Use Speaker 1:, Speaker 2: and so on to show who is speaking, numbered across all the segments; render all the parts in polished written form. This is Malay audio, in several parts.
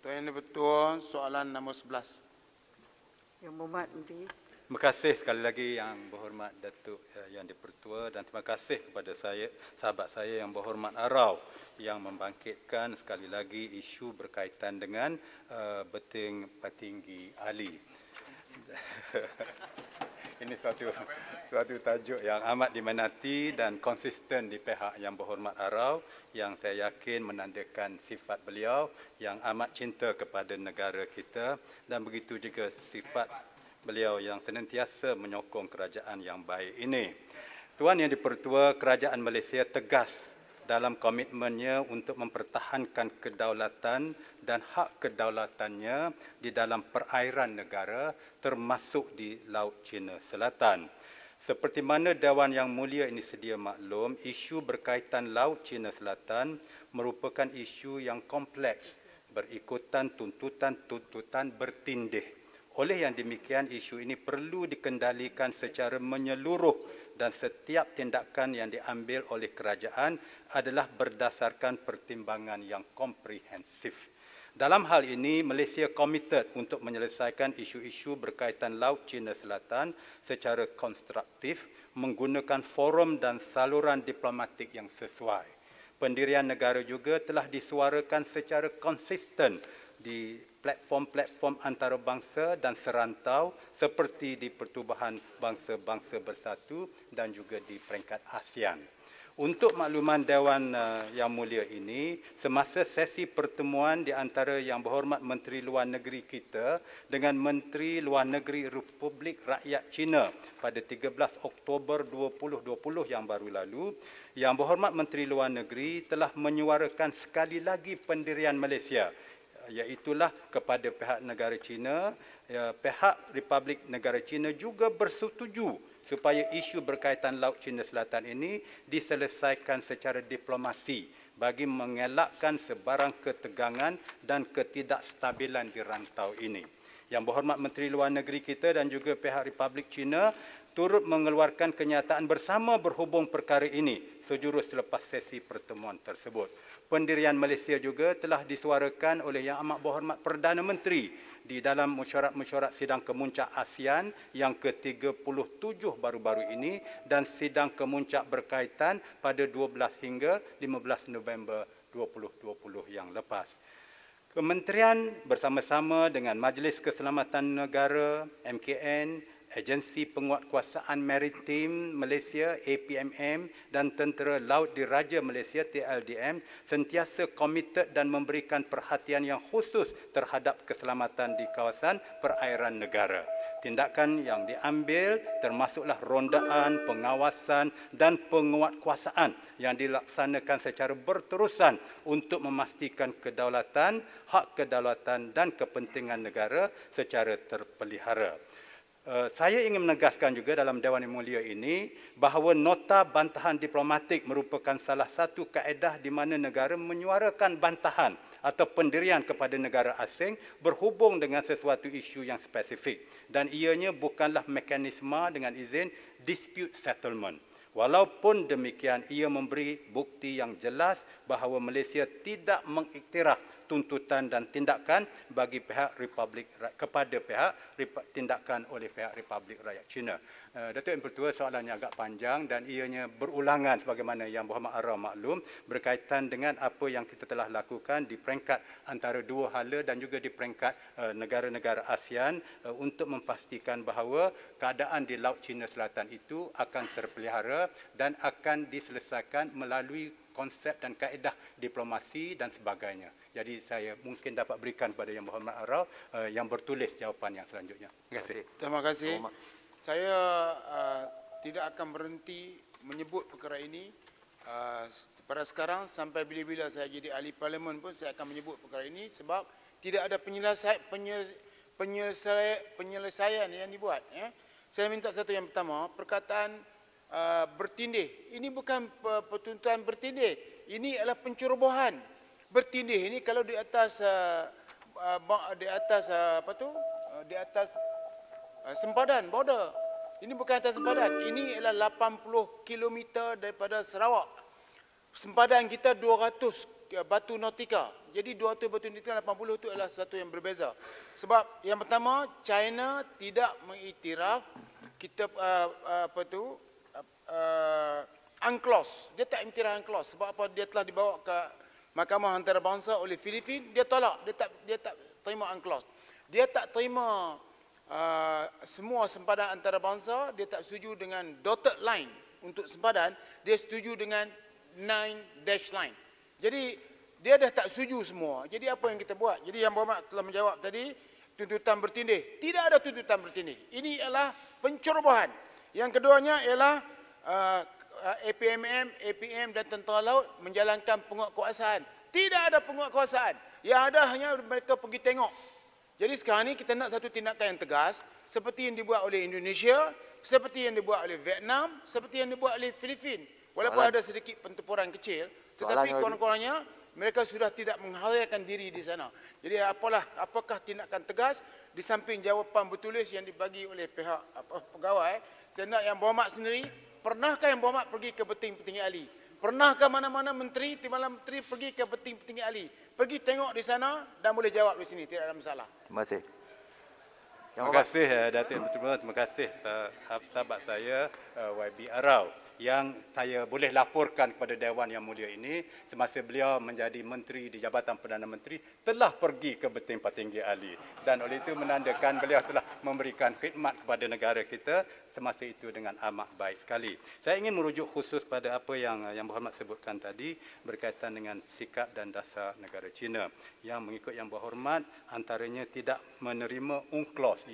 Speaker 1: Tuan Yang Dipertua, soalan nombor 11.
Speaker 2: Yang Berhormat Menteri.
Speaker 3: Terima kasih sekali lagi Yang Berhormat Datuk Yang Dipertua, dan terima kasih kepada sahabat saya Yang Berhormat Arau yang membangkitkan sekali lagi isu berkaitan dengan beting petinggi ahli. Ini suatu tajuk yang amat diminati dan konsisten di pihak Yang Berhormat Arau, yang saya yakin menandakan sifat beliau yang amat cinta kepada negara kita, dan begitu juga sifat beliau yang senantiasa menyokong kerajaan yang baik ini. Tuan Yang Dipertua, kerajaan Malaysia tegas dalam komitmennya untuk mempertahankan kedaulatan dan hak kedaulatannya di dalam perairan negara, termasuk di Laut Cina Selatan. Seperti mana Dewan Yang Mulia ini sedia maklum, isu berkaitan Laut Cina Selatan merupakan isu yang kompleks, berikutan tuntutan-tuntutan bertindih. Oleh yang demikian, isu ini perlu dikendalikan secara menyeluruh dan setiap tindakan yang diambil oleh kerajaan adalah berdasarkan pertimbangan yang komprehensif. Dalam hal ini, Malaysia komited untuk menyelesaikan isu-isu berkaitan Laut Cina Selatan secara konstruktif, menggunakan forum dan saluran diplomatik yang sesuai. Pendirian negara juga telah disuarakan secara konsisten di platform-platform antarabangsa dan serantau seperti di Pertubuhan Bangsa-Bangsa Bersatu dan juga di peringkat ASEAN. Untuk makluman Dewan Yang Mulia ini, semasa sesi pertemuan di antara Yang Berhormat Menteri Luar Negeri kita dengan Menteri Luar Negeri Republik Rakyat China pada 13 Oktober 2020 yang baru lalu, Yang Berhormat Menteri Luar Negeri telah menyuarakan sekali lagi pendirian Malaysia, iaitulah kepada pihak negara China. Pihak Republik Negara China juga bersetuju supaya isu berkaitan Laut Cina Selatan ini diselesaikan secara diplomasi bagi mengelakkan sebarang ketegangan dan ketidakstabilan di rantau ini. Yang Berhormat Menteri Luar Negeri kita dan juga pihak Republik China turut mengeluarkan kenyataan bersama berhubung perkara ini sejurus selepas sesi pertemuan tersebut. Pendirian Malaysia juga telah disuarakan oleh Yang Amat Berhormat Perdana Menteri di dalam mesyuarat-mesyuarat sidang kemuncak ASEAN yang ke-37 baru-baru ini dan sidang kemuncak berkaitan pada 12 hingga 15 November 2020 yang lepas. Kementerian bersama-sama dengan Majlis Keselamatan Negara, MKN, Agensi Penguatkuasaan Maritim Malaysia APMM dan Tentera Laut Diraja Malaysia TLDM sentiasa komited dan memberikan perhatian yang khusus terhadap keselamatan di kawasan perairan negara. Tindakan yang diambil termasuklah rondaan, pengawasan dan penguatkuasaan yang dilaksanakan secara berterusan untuk memastikan kedaulatan, hak kedaulatan dan kepentingan negara secara terpelihara. Saya ingin menegaskan juga dalam Dewan Yang Mulia ini bahawa nota bantahan diplomatik merupakan salah satu kaedah di mana negara menyuarakan bantahan atau pendirian kepada negara asing berhubung dengan sesuatu isu yang spesifik, dan ianya bukanlah mekanisme dengan izin dispute settlement. Walaupun demikian, ia memberi bukti yang jelas bahawa Malaysia tidak mengiktiraf tuntutan dan tindakan bagi pihak Republik kepada pihak tindakan oleh pihak Republik Rakyat China. Datuk Yang Pertua, soalannya agak panjang dan ianya berulangan sebagaimana Yang Berhormat Arau maklum berkaitan dengan apa yang kita telah lakukan di peringkat antara dua hala dan juga di peringkat negara-negara ASEAN untuk memastikan bahawa keadaan di Laut Cina Selatan itu akan terpelihara dan akan diselesaikan melalui konsep dan kaedah diplomasi dan sebagainya. Jadi saya mungkin dapat berikan kepada Yang Berhormat Arau yang bertulis jawapan yang selanjutnya. Terima kasih.
Speaker 1: Terima kasih. Saya tidak akan berhenti menyebut perkara ini. Pada sekarang sampai bila-bila saya jadi ahli parlimen pun saya akan menyebut perkara ini sebab tidak ada penyelesaian yang dibuat. Saya minta satu yang pertama, perkataan bertindih. Ini bukan pertuntutan bertindih. Ini adalah pencerobohan. Bertindih ini kalau di atas sempadan border. Ini bukan atas sempadan. Ini adalah 80 km daripada Sarawak. Sempadan kita 200 batu nautika. Jadi 200 batu nautika 80 itu adalah satu yang berbeza. Sebab yang pertama, China tidak mengiktiraf kitab UNCLOS. Dia tak iktiraf UNCLOS. Sebab apa? Dia telah dibawa ke Mahkamah Antarabangsa oleh Filipin. Dia tolak. Dia tak terima UNCLOS. Dia tak terima semua sempadan antarabangsa. Dia tak setuju dengan dotted line untuk sempadan. Dia setuju dengan 9 dash line. Jadi dia dah tak setuju semua. Jadi apa yang kita buat? Jadi Yang Berhormat telah menjawab tadi, tuntutan bertindih. Tidak ada tuntutan bertindih. Ini adalah pencerobohan. Yang keduanya ialah APM dan Tentera Laut menjalankan penguatkuasaan. Tidak ada penguatkuasaan. Yang ada hanya mereka pergi tengok. Jadi sekarang ni kita nak satu tindakan yang tegas, seperti yang dibuat oleh Indonesia, seperti yang dibuat oleh Vietnam, seperti yang dibuat oleh Filipin. Walaupun ada sedikit pertempuran kecil, tetapi kurang-kurangnya mereka sudah tidak menghalalkan diri di sana. Jadi apakah tindakan tegas di samping jawapan bertulis yang dibagi oleh pihak pegawai? Saya nak Yang Berhormat sendiri, pernahkah Yang Berhormat pergi ke petinggi ahli? Pernahkah mana-mana menteri, timbalan menteri pergi ke petinggi ahli? Pergi tengok di sana dan boleh jawab di sini, tidak ada masalah.
Speaker 4: Terima kasih.
Speaker 3: Terima kasih Datin Terima kasih sahabat saya YB Arau yang saya boleh laporkan kepada Dewan Yang Mulia ini semasa beliau menjadi menteri di Jabatan Perdana Menteri telah pergi ke petinggi ahli dan oleh itu menandakan beliau telah memberikan khidmat kepada negara kita semasa itu dengan amat baik sekali. Saya ingin merujuk khusus pada apa yang Berhormat sebutkan tadi berkaitan dengan sikap dan dasar negara China yang mengikut Yang Berhormat antaranya tidak menerima UNCLOS,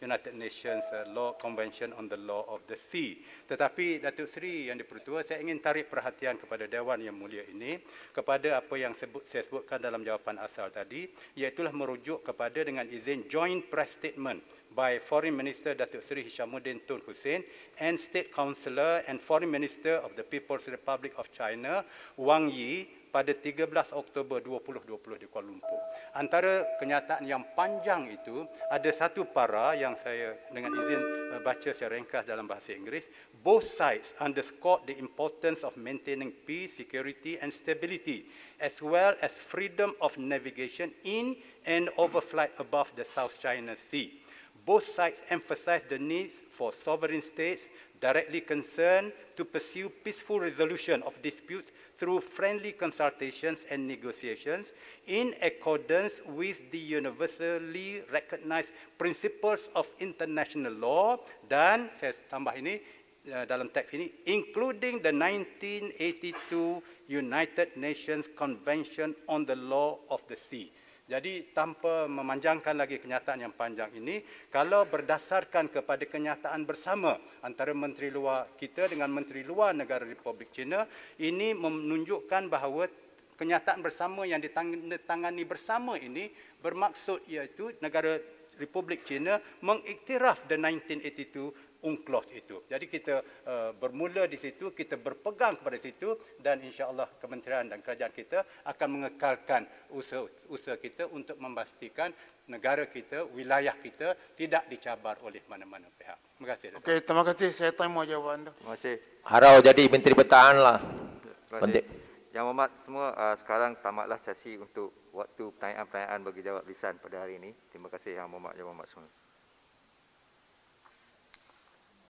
Speaker 3: United Nations Law Convention on the Law of the Sea. Tetapi Datuk Seri Yang di-Pertua, saya ingin tarik perhatian kepada Dewan Yang Mulia ini kepada apa yang saya sebutkan dalam jawapan asal tadi, iaitulah merujuk kepada dengan izin Joint Press Statement by Foreign Minister Datuk Seri Hishamuddin Tun Hussein and State Councillor and Foreign Minister of the People's Republic of China Wang Yi pada 13 Oktober 2020 di Kuala Lumpur. Antara kenyataan yang panjang itu, ada satu para yang saya dengan izin baca secara ringkas dalam bahasa Inggeris. Both sides underscored the importance of maintaining peace, security and stability, as well as freedom of navigation in and overflight above the South China Sea. Both sides emphasized the need for sovereign states directly concerned to pursue peaceful resolution of disputes through friendly consultations and negotiations in accordance with the universally recognized principles of international law dan, saya tambah ini dalam teks ini, including the 1982 United Nations Convention on the Law of the Sea. Jadi tanpa memanjangkan lagi kenyataan yang panjang ini, kalau berdasarkan kepada kenyataan bersama antara Menteri Luar kita dengan Menteri Luar Negara Republik China, ini menunjukkan bahawa kenyataan bersama yang ditandatangani bersama ini bermaksud iaitu negara Republik China mengiktiraf the 1982 UNCLOS itu. Jadi kita bermula di situ, kita berpegang kepada situ dan insya-Allah kementerian dan kerajaan kita akan mengekalkan usaha kita untuk memastikan negara kita, wilayah kita tidak dicabar oleh mana-mana pihak. Terima kasih.
Speaker 1: Okey, terima kasih. Saya terima jawapan anda.
Speaker 4: Terima kasih.
Speaker 5: Harau jadi Menteri Pertahanan lah.
Speaker 4: Terima kasih. Yang Berhormat semua, sekarang tamatlah sesi untuk waktu pertanyaan-pertanyaan bagi jawab lisan pada hari ini. Terima kasih Yang Berhormat semua.